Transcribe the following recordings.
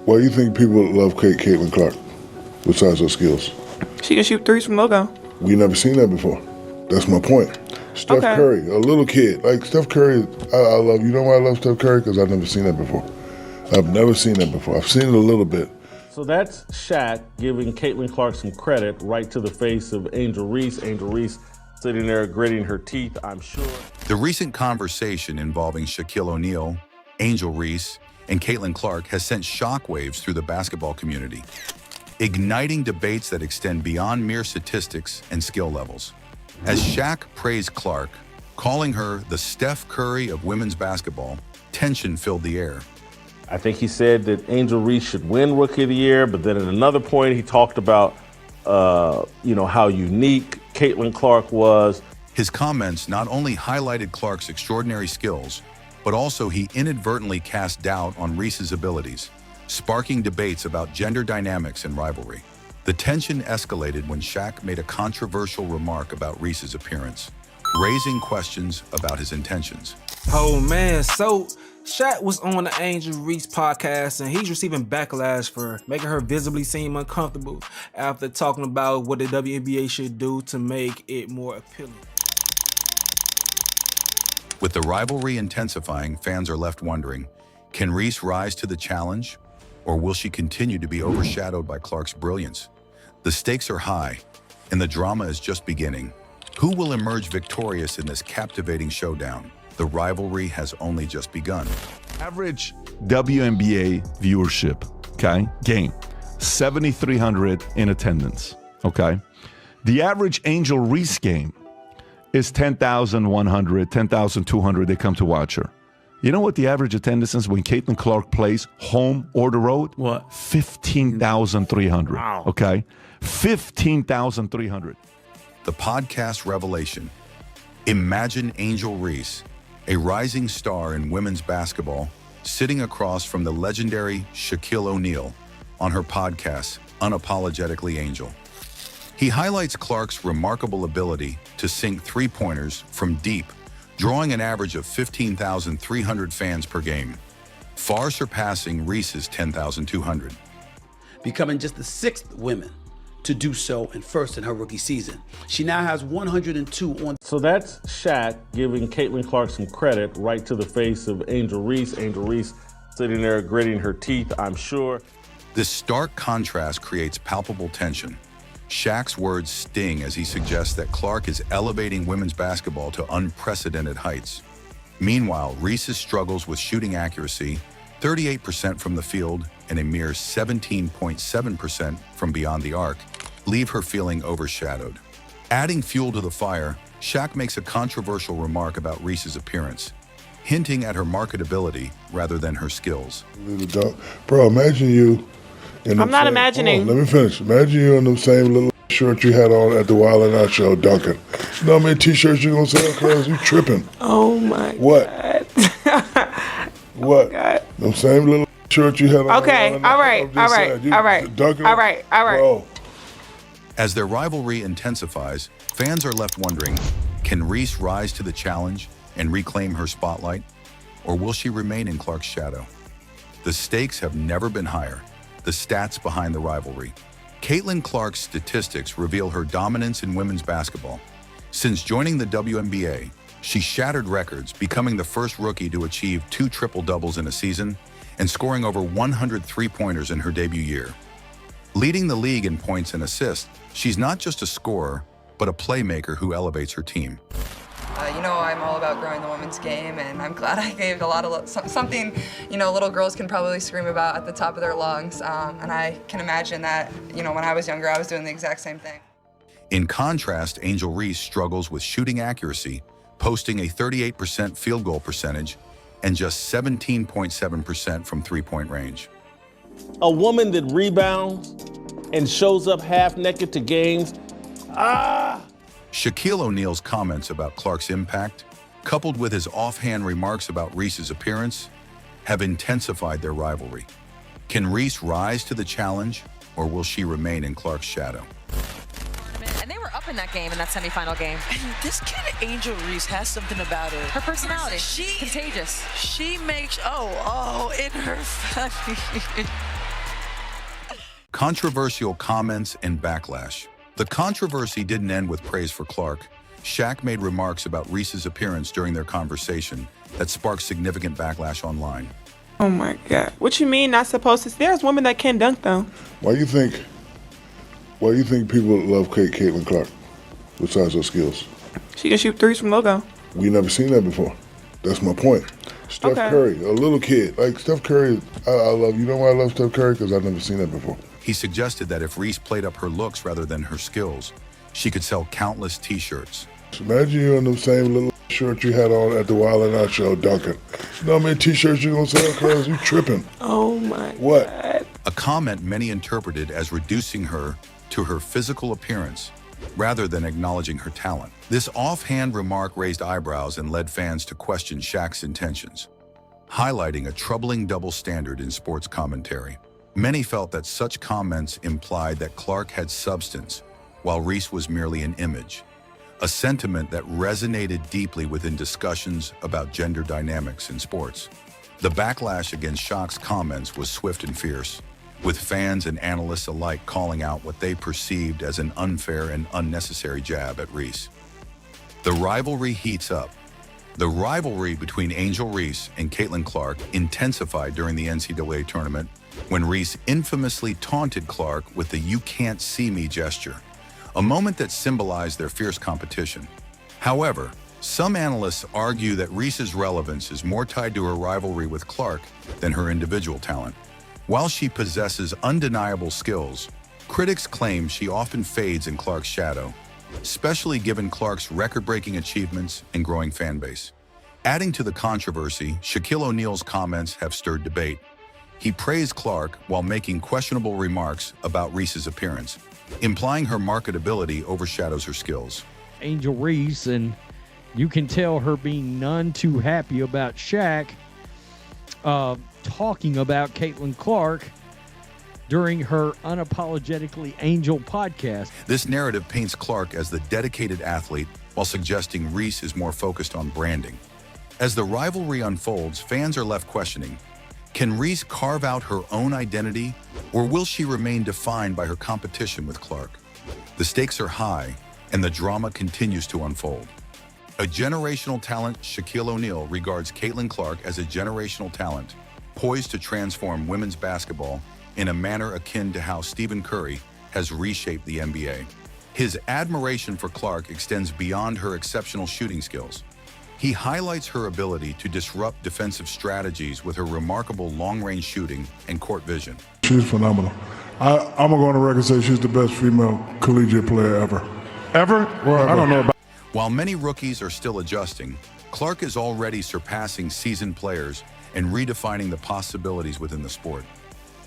Why do you think people love Caitlin Clark, besides her skills? She can shoot threes from logo. We never seen that before. That's my point. Steph Curry, a little kid. Like, Steph Curry, I love, you know why I love Steph Curry? Because I've never seen that before. I've never seen that before. I've seen it a little bit. So that's Shaq giving Caitlin Clark some credit right to the face of Angel Reese. Angel Reese sitting there gritting her teeth, I'm sure. The recent conversation involving Shaquille O'Neal, Angel Reese, and Caitlin Clark has sent shockwaves through the basketball community, igniting debates that extend beyond mere statistics and skill levels. As Shaq praised Clark, calling her the Steph Curry of women's basketball, tension filled the air. I think he said that Angel Reese should win Rookie of the Year, but then at another point he talked about, how unique Caitlin Clark was. His comments not only highlighted Clark's extraordinary skills, but also he inadvertently cast doubt on Reese's abilities, sparking debates about gender dynamics and rivalry. The tension escalated when Shaq made a controversial remark about Reese's appearance, raising questions about his intentions. Oh man, so Shaq was on the Angel Reese podcast and he's receiving backlash for making her visibly seem uncomfortable after talking about what the WNBA should do to make it more appealing. With the rivalry intensifying, fans are left wondering, can Reese rise to the challenge, or will she continue to be overshadowed by Clark's brilliance? The stakes are high, and the drama is just beginning. Who will emerge victorious in this captivating showdown? The rivalry has only just begun. Average WNBA viewership, okay, game, 7,300 in attendance, okay? The average Angel Reese game is 10,100, 10,200, they come to watch her. You know what the average attendance is when Caitlin Clark plays home or the road? What? 15,300, wow. Okay? 15,300. The podcast revelation. Imagine Angel Reese, a rising star in women's basketball, sitting across from the legendary Shaquille O'Neal on her podcast, Unapologetically Angel. He highlights Clark's remarkable ability to sink three-pointers from deep, drawing an average of 15,300 fans per game, far surpassing Reese's 10,200. Becoming just the sixth woman to do so and first in her rookie season. She now has 102 on. So that's Shaq giving Caitlin Clark some credit right to the face of Angel Reese. Angel Reese sitting there gritting her teeth, I'm sure. This stark contrast creates palpable tension. Shaq's words sting as he suggests that Clark is elevating women's basketball to unprecedented heights. Meanwhile, Reese's struggles with shooting accuracy, 38% from the field and a mere 17.7% from beyond the arc, leave her feeling overshadowed. Adding fuel to the fire, Shaq makes a controversial remark about Reese's appearance, hinting at her marketability rather than her skills. Bro, imagine you. I'm not imagining. Let me finish. Imagine you in the same little shirt you had on at the Wild 'N Out show, dunking. You know how many t-shirts you gonna sell, cuz? You tripping. Oh my what? God. What? Oh God. The same little shirt you had on. Okay, all right. Bro. As their rivalry intensifies, fans are left wondering, can Reese rise to the challenge and reclaim her spotlight? Or will she remain in Clark's shadow? The stakes have never been higher. The stats behind the rivalry. Caitlin Clark's statistics reveal her dominance in women's basketball. Since joining the WNBA, she shattered records, becoming the first rookie to achieve 2 triple-doubles in a season and scoring over 100 three-pointers in her debut year. Leading the league in points and assists, she's not just a scorer, but a playmaker who elevates her team. I'm all about growing the women's game, and I'm glad I gave a lot of something, little girls can probably scream about at the top of their lungs. And I can imagine that, when I was younger, I was doing the exact same thing. In contrast, Angel Reese struggles with shooting accuracy, posting a 38% field goal percentage and just 17.7% from three-point range. A woman that rebounds and shows up half-naked to games. Shaquille O'Neal's comments about Clark's impact, coupled with his offhand remarks about Reese's appearance, have intensified their rivalry. Can Reese rise to the challenge, or will she remain in Clark's shadow? And they were up in that game, in that semifinal game. And this kid, Angel Reese, has something about her. Her personality, contagious. She makes, in her funny. Controversial comments and backlash. The controversy didn't end with praise for Clark. Shaq made remarks about Reese's appearance during their conversation that sparked significant backlash online. Oh my God. What you mean not supposed to? There's women that can dunk though. Why do you think people love Caitlin Clark besides her skills? She can shoot threes from logo. We never seen that before. That's my point. Steph Curry, a little kid. Like Steph Curry, I love. You know why I love Steph Curry? Because I've never seen that before. He suggested that if Reese played up her looks rather than her skills, she could sell countless t-shirts. Imagine you in the same little shirt you had on at the Wild 'N Out show, dunking. You know how many t-shirts you gonna sell, cuz? You tripping. Oh my What? God. A comment many interpreted as reducing her to her physical appearance rather than acknowledging her talent. This offhand remark raised eyebrows and led fans to question Shaq's intentions, highlighting a troubling double standard in sports commentary. Many felt that such comments implied that Clark had substance, while Reese was merely an image, a sentiment that resonated deeply within discussions about gender dynamics in sports. The backlash against Shaq's comments was swift and fierce, with fans and analysts alike calling out what they perceived as an unfair and unnecessary jab at Reese. The rivalry heats up. The rivalry between Angel Reese and Caitlin Clark intensified during the NCAA tournament when Reese infamously taunted Clark with the "you can't see me" gesture, a moment that symbolized their fierce competition. However, some analysts argue that Reese's relevance is more tied to her rivalry with Clark than her individual talent. While she possesses undeniable skills, critics claim she often fades in Clark's shadow, especially given Clark's record-breaking achievements and growing fan base. Adding to the controversy, Shaquille O'Neal's comments have stirred debate. He praised Clark while making questionable remarks about Reese's appearance, implying her marketability overshadows her skills. Angel Reese, and you can tell her being none too happy about Shaq talking about Caitlin Clark during her Unapologetically Angel podcast. This narrative paints Clark as the dedicated athlete while suggesting Reese is more focused on branding. As the rivalry unfolds, fans are left questioning, can Reese carve out her own identity, or will she remain defined by her competition with Clark? The stakes are high, and the drama continues to unfold. A generational talent, Shaquille O'Neal regards Caitlin Clark as a generational talent, poised to transform women's basketball in a manner akin to how Stephen Curry has reshaped the NBA. His admiration for Clark extends beyond her exceptional shooting skills. He highlights her ability to disrupt defensive strategies with her remarkable long-range shooting and court vision. She's phenomenal. I'm going to go on the record and say she's the best female collegiate player ever. Ever? Well, I don't know about. While many rookies are still adjusting, Clark is already surpassing seasoned players and redefining the possibilities within the sport.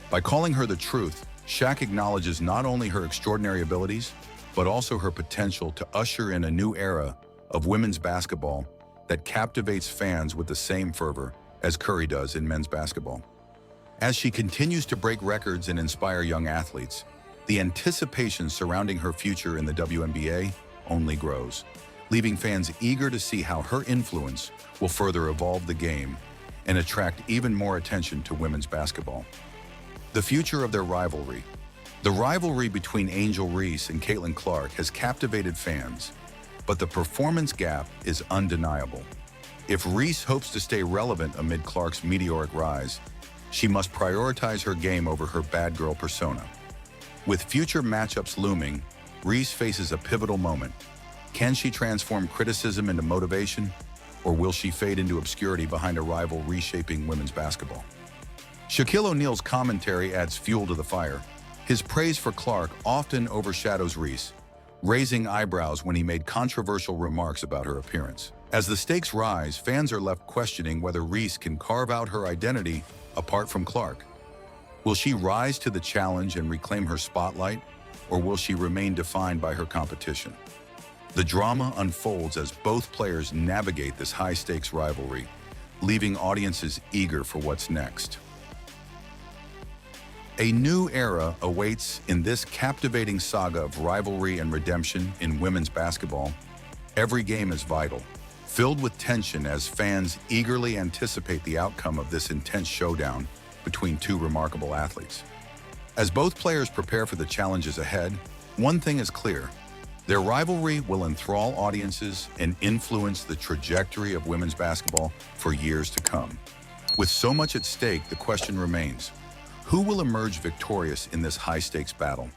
By calling her the truth, Shaq acknowledges not only her extraordinary abilities, but also her potential to usher in a new era of women's basketball that captivates fans with the same fervor as Curry does in men's basketball. As she continues to break records and inspire young athletes, the anticipation surrounding her future in the WNBA only grows, leaving fans eager to see how her influence will further evolve the game and attract even more attention to women's basketball. The future of their rivalry. The rivalry between Angel Reese and Caitlin Clark has captivated fans, but the performance gap is undeniable. If Reese hopes to stay relevant amid Clark's meteoric rise, she must prioritize her game over her bad girl persona. With future matchups looming, Reese faces a pivotal moment. Can she transform criticism into motivation, or will she fade into obscurity behind a rival reshaping women's basketball? Shaquille O'Neal's commentary adds fuel to the fire. His praise for Clark often overshadows Reese, raising eyebrows when he made controversial remarks about her appearance. As the stakes rise, fans are left questioning whether Reese can carve out her identity apart from Clark. Will she rise to the challenge and reclaim her spotlight, or will she remain defined by her competition? The drama unfolds as both players navigate this high-stakes rivalry, leaving audiences eager for what's next. A new era awaits in this captivating saga of rivalry and redemption in women's basketball. Every game is vital, filled with tension as fans eagerly anticipate the outcome of this intense showdown between two remarkable athletes. As both players prepare for the challenges ahead, one thing is clear. Their rivalry will enthrall audiences and influence the trajectory of women's basketball for years to come. With so much at stake, the question remains, who will emerge victorious in this high-stakes battle?